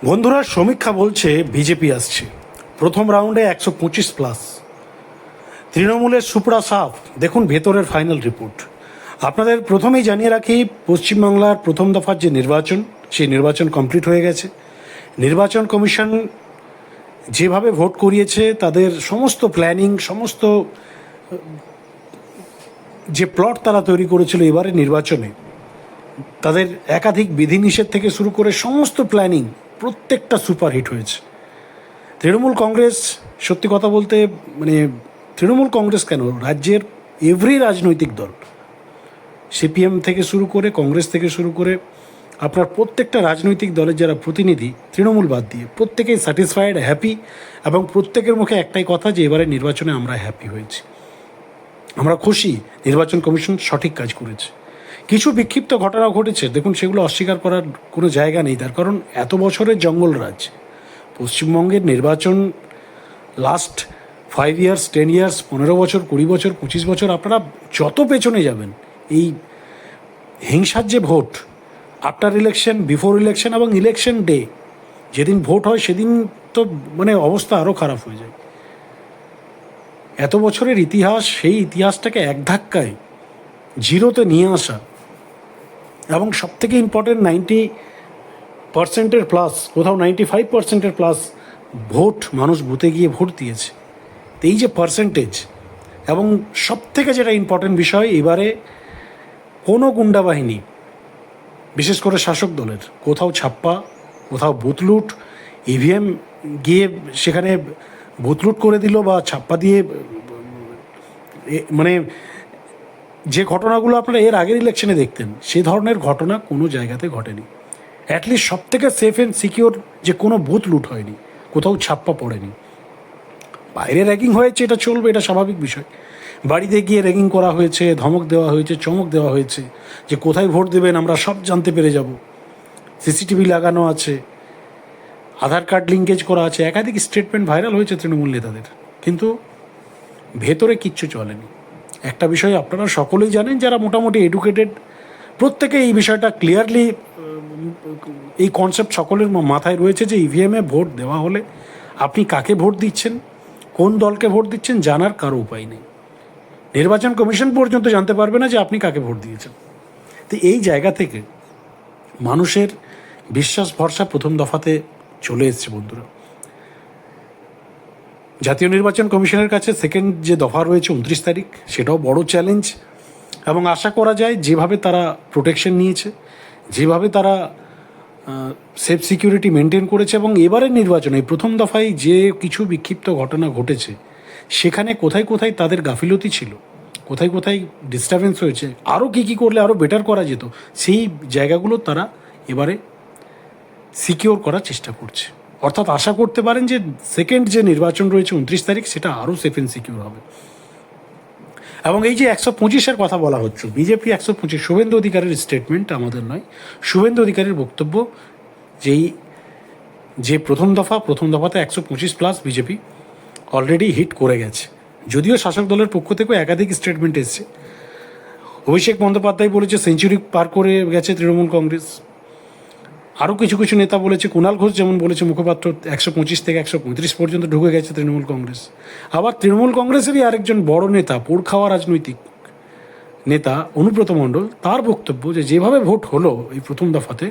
বন্ধুরা, সমীক্ষা বলছে বিজেপি আসছে প্রথম রাউন্ডে 125+। তৃণমূলের সুপড়া সাফ, দেখুন ভেতরের ফাইনাল রিপোর্ট। আপনাদের প্রথমেই জানিয়ে রাখি, পশ্চিমবাংলার প্রথম দফার যে নির্বাচন, সেই নির্বাচন কমপ্লিট হয়ে গেছে। নির্বাচন কমিশন যেভাবে ভোট করিয়েছে, তাদের সমস্ত প্ল্যানিং, সমস্ত যে প্লট তারা তৈরি করেছিল এবারে নির্বাচনে, তাদের একাধিক বিধিনিষেধ থেকে শুরু করে সমস্ত প্ল্যানিং প্রত্যেকটা সুপারহিট হয়েছে। তৃণমূল কংগ্রেস, সত্যি কথা বলতে তৃণমূল কংগ্রেস কেন, রাজ্যের এভরি রাজনৈতিক দল, সিপিএম থেকে শুরু করে কংগ্রেস থেকে শুরু করে আপনার প্রত্যেকটা রাজনৈতিক দলের যারা প্রতিনিধি, তৃণমূল বাদ দিয়ে প্রত্যেকেই স্যাটিসফাইড, হ্যাপি, এবং প্রত্যেকের মুখে একটাই কথা যে এবারে নির্বাচনে আমরা হ্যাপি হয়েছি, আমরা খুশি, নির্বাচন কমিশন সঠিক কাজ করেছে। কিছু বিক্ষিপ্ত ঘটনা ঘটেছে, দেখুন সেগুলো অস্বীকার করার কোনো জায়গা নেই, তার কারণ এত বছরের জঙ্গলরাজ পশ্চিমবঙ্গের নির্বাচন, লাস্ট 5 ইয়ার্স, 10 ইয়ার্স, 15 বছর, 20 বছর, 25 বছর, আপনারা যত পেছনে যাবেন, এই হিংসার যে vote, after election, before election এবং ইলেকশন ডে, যেদিন ভোট হয় সেদিন তো অবস্থা আরও খারাপ হয়ে যায়। এত বছরের ইতিহাস, সেই ইতিহাসটাকে এক ধাক্কায় জিরোতে নিয়ে আসা, এবং সবথেকে ইম্পর্টেন্ট 90%-এর প্লাস, কোথাও 95%-এর প্লাস ভোট মানুষ বুথে গিয়ে ভোট দিয়েছে। তো এই যে পার্সেন্টেজ, এবং সবথেকে যেটা ইম্পর্টেন্ট বিষয়, এবারে কোনো গুন্ডা বাহিনী, বিশেষ করে শাসক দলের, কোথাও ছাপ্পা, কোথাও বুথলুট, ইভিএম গিয়ে সেখানে বুথলুট করে দিল বা ছাপ্পা দিয়ে, যে ঘটনাগুলো আপনারা এর আগের ইলেকশনে দেখতেন, সে ধরনের ঘটনা কোনো জায়গাতে ঘটেনি। অ্যাটলিস্ট সব থেকে সেফ অ্যান্ড সিকিওর যে কোনো বুথ লুট হয়নি, কোথাও ছাপ্পা পড়েনি। বাইরে র্যাগিং হয়েছে, এটা চলবে, এটা স্বাভাবিক বিষয়। বাড়িতে গিয়ে র্যাগিং করা হয়েছে, ধমক দেওয়া হয়েছে, চমক দেওয়া হয়েছে যে কোথায় ভোট দেবেন আমরা সব জানতে পেরে যাব, সিসিটিভি লাগানো আছে, আধার কার্ড লিঙ্কেজ করা আছে, একাধিক স্টেটমেন্ট ভাইরাল হয়েছে তৃণমূল নেতাদের, কিন্তু ভেতরে কিচ্ছু চলেনি। একটা বিষয় আপনারা সকলেই জানেন, যারা মোটামুটি এডুকেটেড, প্রত্যেকে এই বিষয়টা ক্লিয়ারলি, এই কনসেপ্ট সকলের মাথায় রয়েছে যে ইভিএমে ভোট দেওয়া হলে আপনি কাকে ভোট দিচ্ছেন, কোন দলকে ভোট দিচ্ছেন, জানার কারো উপায় নেই। নির্বাচন কমিশন পর্যন্ত জানতে পারবে না যে আপনি কাকে ভোট দিয়েছেন। তো এই জায়গা থেকে মানুষের বিশ্বাস ভরসা প্রথম দফাতে চলে এসছে বন্ধুরা। জাতীয় নির্বাচন কমিশনের কাছে সেকেন্ড যে দফা রয়েছে 29 তারিখ, সেটাও বড় চ্যালেঞ্জ, এবং আশা করা যায় যেভাবে তারা প্রোটেকশন নিয়েছে, যেভাবে তারা সেফ সিকিউরিটি মেনটেন করেছে, এবং এবারের নির্বাচনে প্রথম দফায় যে কিছু বিক্ষিপ্ত ঘটনা ঘটেছে, সেখানে কোথায় কোথায় তাদের গাফিলতি ছিল, কোথায় কোথায় ডিস্টারবেন্স হয়েছে, আরও কী করলে আরও বেটার করা যেত, সেই জায়গাগুলো তারা এবারে সিকিওর করার চেষ্টা করছে। অর্থাৎ আশা করতে পারেন যে সেকেন্ড যে নির্বাচন রয়েছে 29 তারিখ, সেটা আরও সেফ অ্যান্ড সিকিউর হবে। এবং এই যে 125-এর কথা বলা হচ্ছে, বিজেপি 125, শুভেন্দু অধিকারীর স্টেটমেন্ট, আমাদের নয়, শুভেন্দু অধিকারীর বক্তব্য, যে প্রথম দফাতে 125+ বিজেপি অলরেডি হিট করে গেছে। যদিও শাসক দলের পক্ষ থেকেও একাধিক স্টেটমেন্ট এসছে। অভিষেক বন্দ্যোপাধ্যায় বলেছে সেঞ্চুরি পার করে গেছে তৃণমূল কংগ্রেস, আরও কিছু কিছু নেতা বলেছে, কুণাল ঘোষ যেমন বলেছে, মুখপাত্র, 125 থেকে 135 পর্যন্ত ঢুকে গেছে তৃণমূল কংগ্রেস। আবার তৃণমূল কংগ্রেসেরই আরেকজন বড় নেতা, পোড় খাওয়া রাজনৈতিক নেতা অনুব্রত মণ্ডল, তার বক্তব্য যেভাবে ভোট হলো এই প্রথম দফাতে,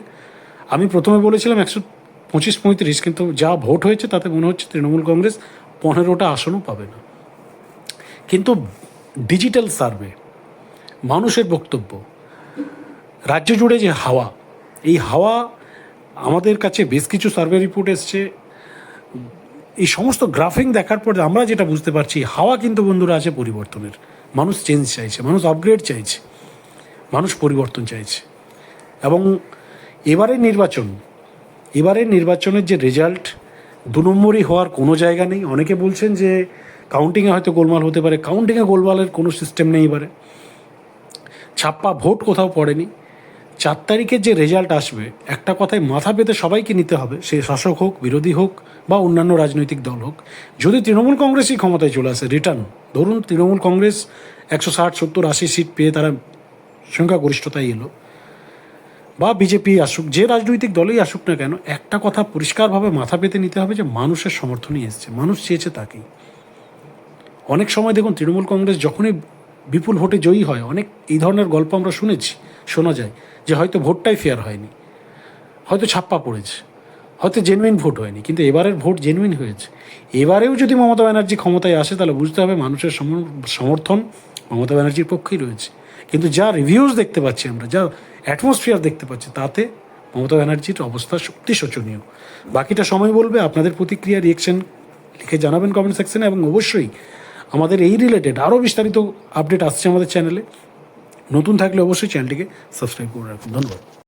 আমি প্রথমে বলেছিলাম 125-35, কিন্তু যা ভোট হয়েছে তাতে মনে হচ্ছে তৃণমূল কংগ্রেস 15টা আসনও পাবে না। কিন্তু ডিজিটাল সার্ভে, মানুষের বক্তব্য, রাজ্য জুড়ে যে হাওয়া, এই হাওয়া, আমাদের কাছে বেশ কিছু সার্ভে রিপোর্ট এসছে, এই সমস্ত গ্রাফিং দেখার পর আমরা যেটা বুঝতে পারছি, হাওয়া কিন্তু বন্ধুরা আছে পরিবর্তনের। মানুষ চেঞ্জ চাইছে, মানুষ আপগ্রেড চাইছে, মানুষ পরিবর্তন চাইছে। এবং এবারের নির্বাচনের যে রেজাল্ট, 2 নম্বরই হওয়ার কোনো জায়গা নেই। অনেকে বলছেন যে কাউন্টিংয়ে হয়তো গোলমাল হতে পারে, কাউন্টিংয়ে গোলমালের কোনো সিস্টেম নেই এবারে। ছাপ্পা ভোট কোথাও পড়েনি। 4 তারিখের যে রেজাল্ট আসবে, একটা কথায় মাথা পেতে সবাইকে নিতে হবে, সে শাসক হোক, বিরোধী হোক, বা অন্যান্য রাজনৈতিক দল হোক, যদি তৃণমূল কংগ্রেসই ক্ষমতায় চলে আসে, রিটার্ন, ধরুন তৃণমূল কংগ্রেস 160, 70, 80 সিট পেয়ে তারা সংখ্যাগরিষ্ঠতায় এলো, বা বিজেপি আসুক, যে রাজনৈতিক দলেই আসুক না কেন, একটা কথা পরিষ্কারভাবে মাথা পেতে নিতে হবে যে মানুষের সমর্থনই এসছে, মানুষ চেয়েছে তাকেই। অনেক সময় দেখুন তৃণমূল কংগ্রেস যখনই বিপুল ভোটে জয়ী হয়, অনেক এই ধরনের গল্প আমরা শুনেছি, শোনা যায় যে হয়তো ভোটটাই ফেয়ার হয়নি, হয়তো ছাপ্পা পড়েছে, হয়তো জেনুইন ভোট হয়নি, কিন্তু এবারের ভোট জেনুইন হয়েছে। এবারেও যদি মমতা ব্যানার্জি ক্ষমতায় আসে তাহলে বুঝতে হবে মানুষের সমর্থন মমতা ব্যানার্জির পক্ষেই রয়েছে। কিন্তু যা রিভিউজ দেখতে পাচ্ছি আমরা, যা অ্যাটমসফিয়ার দেখতে পাচ্ছি, তাতে মমতা ব্যানার্জির অবস্থা সত্যি শোচনীয়। বাকিটা সময় বলবে। আপনাদের প্রতিক্রিয়া, রিয়েকশন লিখে জানাবেন কমেন্ট সেকশনে, এবং অবশ্যই আমাদের এই রিলেটেড আরও বিস্তারিত আপডেট আসছে আমাদের চ্যানেলে। নতুন থাকলে অবশ্যই চ্যানেলটিকে সাবস্ক্রাইব করে রাখুন। ধন্যবাদ।